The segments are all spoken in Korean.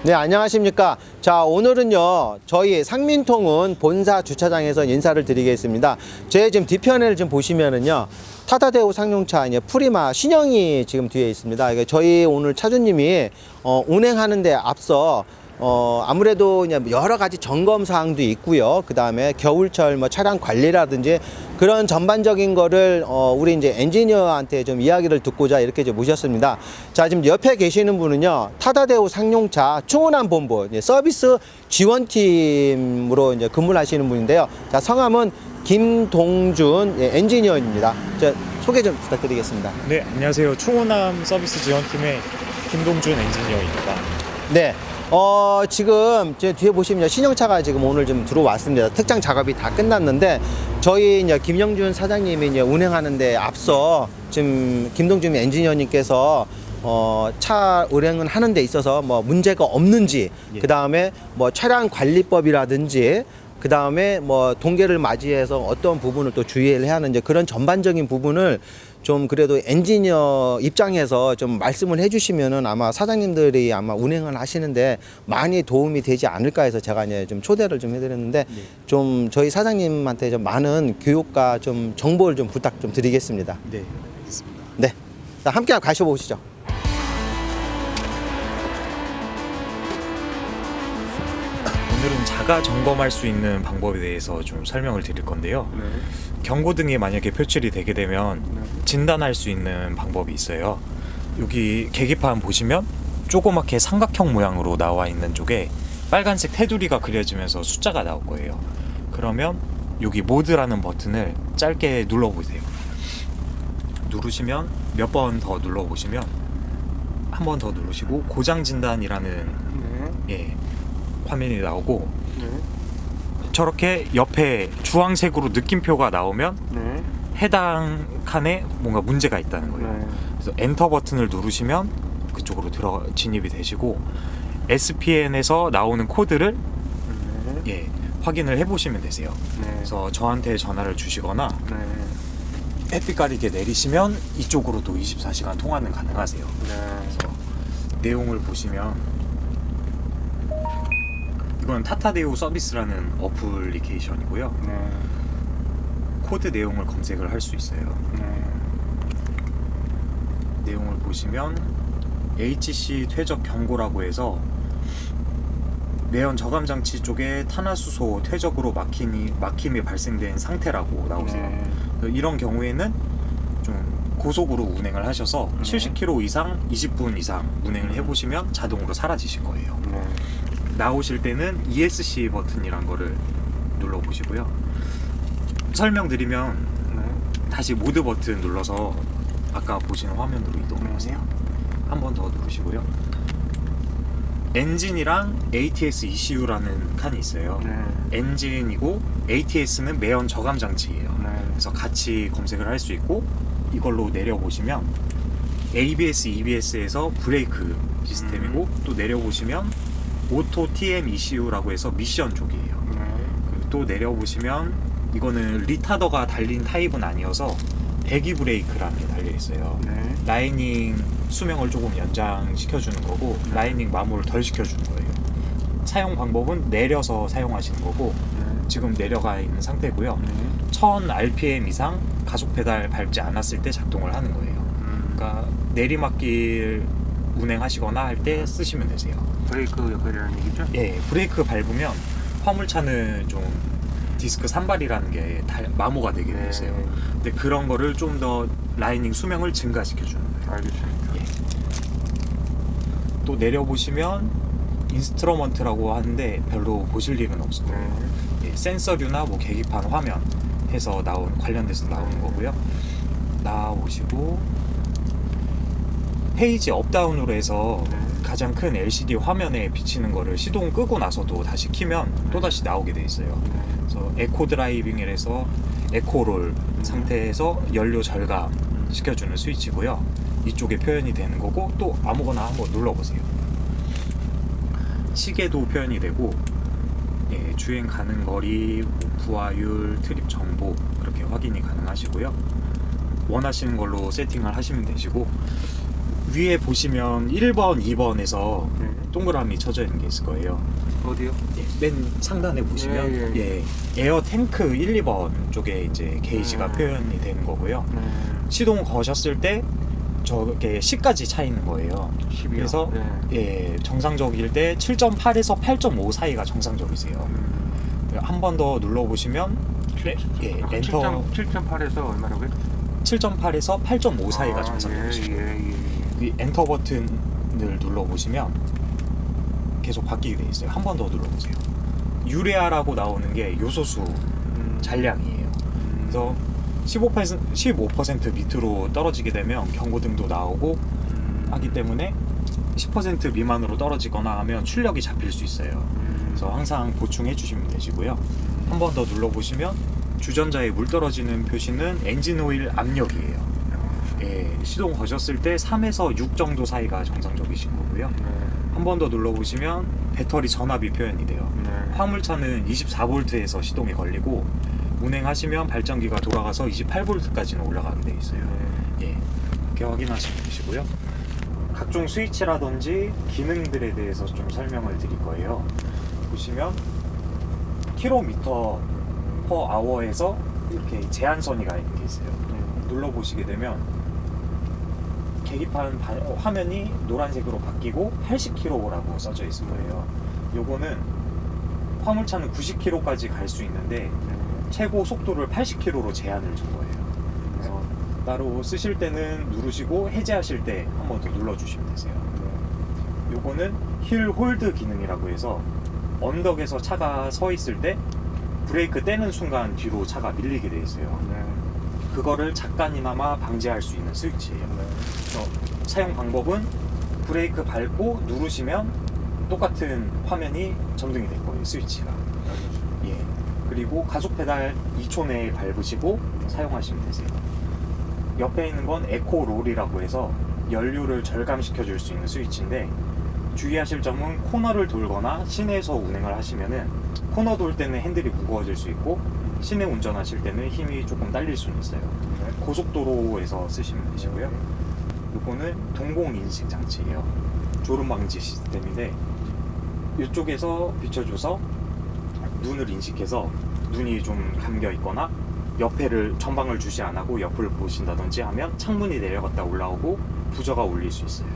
네, 안녕하십니까. 자, 오늘은요, 저희 상민통운 본사 주차장에서 인사를 드리겠습니다. 제 지금 뒤편을 좀 보시면은요, 타다대우 상용차 이제 프리마 신형이 지금 뒤에 있습니다. 이게 저희 오늘 차주님이 운행하는데 앞서 아무래도 이제 여러 가지 점검 사항도 있고요. 그 다음에 겨울철 뭐 차량 관리라든지 그런 전반적인 거를 우리 이제 엔지니어한테 좀 이야기를 듣고자 이렇게 좀 모셨습니다. 자, 지금 옆에 계시는 분은요, 타다대우 상용차 충원함 본부 이제 서비스 지원팀으로 이제 근무를 하시는 분인데요. 자, 성함은 김동준 엔지니어입니다. 자, 소개 좀 부탁드리겠습니다. 네, 안녕하세요. 충원함 서비스 지원팀의 김동준 엔지니어입니다. 네. 지금 제 뒤에 보시면 신형차가 지금 오늘 좀 들어왔습니다. 특장 작업이 다 끝났는데 저희 이제 김영준 사장님이 이제 운행하는데 앞서 지금 김동준 엔지니어님께서 차 운행을 하는 데 있어서 뭐 문제가 없는지, 예. 그 다음에 뭐 차량 관리법이라든지, 그 다음에 뭐 동계를 맞이해서 어떤 부분을 또 주의를 해야 하는지 그런 전반적인 부분을 좀 그래도 엔지니어 입장에서 좀 말씀을 해주시면은 아마 사장님들이 아마 운행을 하시는데 많이 도움이 되지 않을까 해서 제가 이제 좀 초대를 좀 해드렸는데 네. 좀 저희 사장님한테 좀 많은 교육과 좀 정보를 좀 부탁 좀 드리겠습니다. 네, 알겠습니다. 네. 자, 함께 가셔보시죠. 오늘은 자가 점검할 수 있는 방법에 대해서 좀 설명을 드릴 건데요. 네. 경고등이 만약에 표출이 되게 되면 네. 진단할 수 있는 방법이 있어요. 여기 계기판 보시면 조그맣게 삼각형 모양으로 나와 있는 쪽에 빨간색 테두리가 그려지면서 숫자가 나올 거예요. 그러면 여기 모드라는 버튼을 짧게 눌러보세요. 누르시면 몇 번 더 눌러보시면 한 번 더 누르시고 고장 진단이라는 네. 화면이 나오고 네. 저렇게 옆에 주황색으로 느낌표가 나오면 네. 해당 칸에 뭔가 문제가 있다는 거예요. 네. 그래서 엔터 버튼을 누르시면 그쪽으로 진입이 되시고 SPN에서 나오는 코드를 네. 확인을 해보시면 되세요. 네. 그래서 저한테 전화를 주시거나 네. 햇빛 가리개 내리시면 이쪽으로도 24시간 통화는 가능하세요. 네. 그래서 내용을 보시면 이건 타타데우 서비스라는 어플리케이션이고요. 네. 코드 내용을 검색을 할 수 있어요. 네. 내용을 보시면 HC 퇴적 경고라고 해서 매연 저감 장치 쪽에 탄화수소 퇴적으로 막힘이 발생된 상태라고 나오세요. 네. 이런 경우에는 좀 고속으로 운행을 하셔서 네. 70km 이상 20분 이상 운행을 해보시면 자동으로 사라지실 거예요. 네. 나오실 때는 ESC 버튼이란 거를 눌러보시고요. 설명드리면 네. 다시 모드 버튼 눌러서 아까 보시는 화면으로 이동해보세요. 한 번 더 누르시고요. 엔진이랑 ATS ECU라는 칸이 있어요. 네. 엔진이고 ATS는 매연 저감 장치예요. 네. 그래서 같이 검색을 할 수 있고 이걸로 내려보시면 ABS, EBS에서 브레이크 시스템이고 또 내려보시면 오토 TM ECU라고 해서 미션 쪽이에요. 네. 그리고 또 내려보시면 이거는 리타더가 달린 타입은 아니어서 배기 브레이크라는 게 달려있어요. 네. 라이닝 수명을 조금 연장시켜주는 거고 라이닝 마모를 덜 시켜주는 거예요. 사용 방법은 내려서 사용하시는 거고 네. 지금 내려가 있는 상태고요. 네. 1000 RPM 이상 가속 페달 밟지 않았을 때 작동을 하는 거예요. 그러니까 내리막길 운행하시거나 할 때 쓰시면 되세요. 브레이크 역할이라는 얘기죠? 예, 브레이크 밟으면 화물차는 좀 디스크 산발이라는 게 마모가 되게 돼 있어요. 근데 그런 거를 좀 더 라이닝 수명을 증가시켜 주는 거예요. 알겠습니다. 예. 또 내려보시면 인스트루먼트라고 하는데 별로 보실 일은 없을 거예요. 네. 예, 센서류나 뭐 계기판 화면 해서 관련돼서 나오는 거고요. 나오시고 페이지 업다운으로 해서 네. 가장 큰 LCD 화면에 비치는 거를 시동 끄고 나서도 다시 키면 또다시 나오게 돼 있어요. 네. 그래서 에코 드라이빙을 해서 에코롤 상태에서 연료 절감 시켜주는 스위치고요. 이쪽에 표현이 되는 거고 또 아무거나 한번 눌러보세요. 시계도 표현이 되고 예, 주행 가능 거리, 부하율, 트립 정보 그렇게 확인이 가능하시고요. 원하시는 걸로 세팅을 하시면 되시고 위에 보시면 1번, 2번에서 동그라미 쳐져 있는 게 있을 거예요. 어디요? 맨 상단에 보시면 에어 탱크 1, 2번 쪽에 이제 게이지가 표현이 되는 거고요. 시동 거셨을 때 저게 10까지 차 있는 거예요. 10이요? 그래서 정상적일 때 7.8에서 8.5 사이가 정상적이세요. 한 번 더 눌러보시면 엔터 7.8에서 얼마라고요? 7.8에서 8.5 사이가 정상적이시고 이 엔터 버튼을 눌러보시면 계속 바뀌게 돼 있어요. 한 번 더 눌러보세요. 유레아라고 나오는 게 요소수 잔량이에요. 그래서 15% 밑으로 떨어지게 되면 경고등도 나오고 하기 때문에 10% 미만으로 떨어지거나 하면 출력이 잡힐 수 있어요. 그래서 항상 보충해 주시면 되시고요. 한 번 더 눌러보시면 주전자에 물 떨어지는 표시는 엔진 오일 압력이에요. 시동 거셨을 때 3에서 6 정도 사이가 정상적이신 거고요. 한 번 더 눌러보시면 배터리 전압이 표현이 돼요. 화물차는 24V에서 시동이 걸리고 운행하시면 발전기가 돌아가서 28V까지는 올라가게 돼 있어요. 이렇게 확인하시면 되시고요. 각종 스위치라든지 기능들에 대해서 좀 설명을 드릴 거예요. 보시면 킬로미터 퍼 아워에서 이렇게 제한선이 가 있는 게 있어요. 눌러보시게 되면 계기판 화면이 노란색으로 바뀌고 80km라고 써져 있을 거예요. 요거는 화물차는 90km까지 갈 수 있는데 최고 속도를 80km로 제한을 준 거예요. 그래서 따로 쓰실 때는 누르시고 해제하실 때 한 번 더 눌러주시면 되세요. 요거는 힐 홀드 기능이라고 해서 언덕에서 차가 서 있을 때 브레이크 떼는 순간 뒤로 차가 밀리게 돼 있어요. 그거를 잠깐이나마 방지할 수 있는 스위치예요. 그래서 사용 방법은 브레이크 밟고 누르시면 똑같은 화면이 점등이 될 거예요. 스위치가. 그리고 가속 페달 2초 내에 밟으시고 사용하시면 되세요. 옆에 있는 건 에코 롤이라고 해서 연료를 절감시켜 줄 수 있는 스위치인데 주의하실 점은 코너를 돌거나 시내에서 운행을 하시면은 코너 돌 때는 핸들이 무거워질 수 있고 시내 운전하실 때는 힘이 조금 딸릴 수는 있어요. 고속도로에서 쓰시면 되시고요. 이거는 동공 인식 장치예요. 졸음 방지 시스템인데 이쪽에서 비춰줘서 눈을 인식해서 눈이 좀 감겨 있거나 옆에를 전방을 주시 안 하고 옆을 보신다든지 하면 창문이 내려갔다 올라오고 부저가 울릴 수 있어요.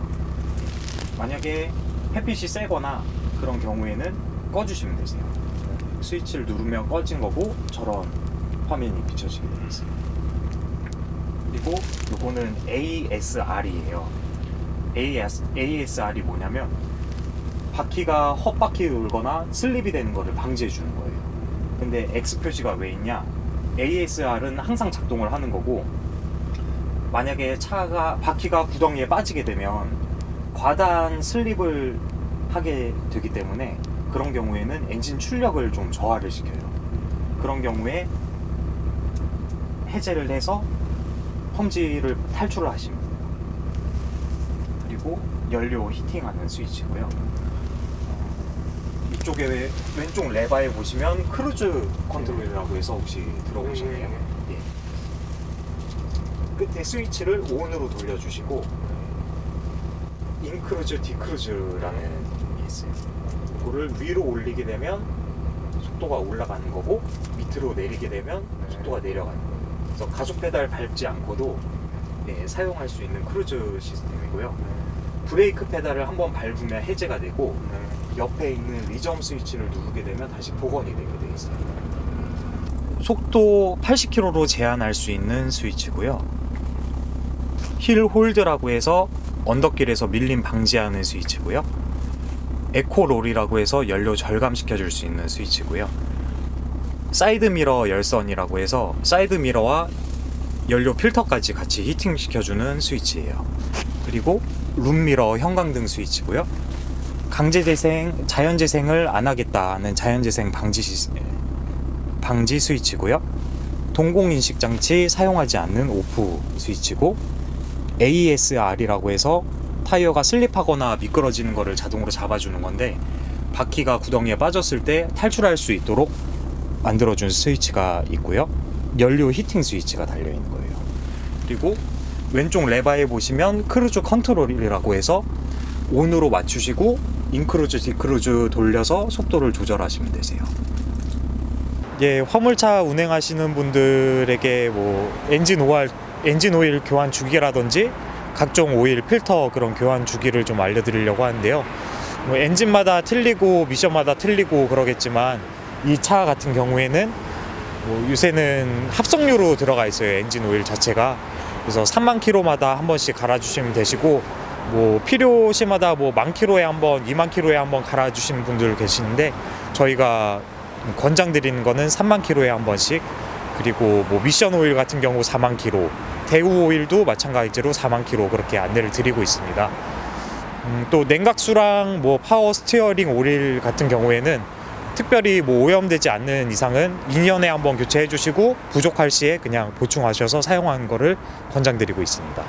만약에 햇빛이 세거나 그런 경우에는 꺼주시면 되세요. 스위치를 누르면 꺼진 거고 저런 화면이 비춰지게 되어 있어요. 그리고 이거는 ASR이에요. ASR이 뭐냐면 바퀴가 헛바퀴 돌거나 슬립이 되는 거를 방지해 주는 거예요. 근데 X 표시가 왜 있냐? ASR은 항상 작동을 하는 거고 만약에 차가 바퀴가 구덩이에 빠지게 되면 과다한 슬립을 하게 되기 때문에 그런 경우에는 엔진 출력을 좀 저하를 시켜요. 그런 경우에 해제를 해서 펌지를 탈출을 하시면 돼요. 그리고 연료 히팅하는 스위치고요. 이쪽에 왼쪽 레바에 보시면 크루즈 컨트롤이라고 해서 혹시 들어보셨나요? 끝에 스위치를 ON으로 돌려주시고 인크루즈, 디크루즈라는 게 있어요. 그거를 위로 올리게 되면 속도가 올라가는 거고 밑으로 내리게 되면 속도가 내려가는 거예요. 그래서 가속 페달 밟지 않고도 사용할 수 있는 크루즈 시스템이고요. 브레이크 페달을 한번 밟으면 해제가 되고 옆에 있는 리점 스위치를 누르게 되면 다시 복원이 되게 돼 있어요. 속도 80km로 제한할 수 있는 스위치고요. 힐 홀드라고 해서 언덕길에서 밀림 방지하는 스위치고요. 에코 롤이라고 해서 연료 절감시켜 줄 수 있는 스위치고요. 사이드 미러 열선이라고 해서 사이드 미러와 연료 필터까지 같이 히팅 시켜주는 스위치예요. 그리고 룸미러 형광등 스위치고요. 강제재생, 자연재생을 안 하겠다는 자연재생 방지 스위치고요. 동공인식 장치 사용하지 않는 오프 스위치고 ASR이라고 해서 타이어가 슬립하거나 미끄러지는 거를 자동으로 잡아주는 건데 바퀴가 구덩이에 빠졌을 때 탈출할 수 있도록 만들어준 스위치가 있고요. 연료 히팅 스위치가 달려있는 거예요. 그리고 왼쪽 레바에 보시면 크루즈 컨트롤이라고 해서 온으로 맞추시고 인크루즈, 디크루즈 돌려서 속도를 조절하시면 되세요. 예, 화물차 운행하시는 분들에게 뭐 엔진 오일 교환 주기라든지 각종 오일 필터 그런 교환 주기를 좀 알려드리려고 하는데요. 뭐 엔진마다 틀리고 미션마다 틀리고 그러겠지만 이 차 같은 경우에는 뭐 요새는 합성유로 들어가 있어요. 엔진 오일 자체가. 그래서 3만 킬로마다 한 번씩 갈아주시면 되시고, 뭐 필요시마다 뭐 10,000km에 한 번, 20,000km에 한 번 갈아주시는 분들 계시는데, 저희가 권장드리는 거는 3만 킬로에 한 번씩, 그리고 뭐 미션 오일 같은 경우 4만 킬로, 대우 오일도 마찬가지로 4만 킬로 그렇게 안내를 드리고 있습니다. 또 냉각수랑 뭐 파워 스티어링 오일 같은 경우에는 특별히 뭐 오염되지 않는 이상은 2년에 한 번 교체해 주시고 부족할 시에 그냥 보충하셔서 사용하는 거를 권장드리고 있습니다.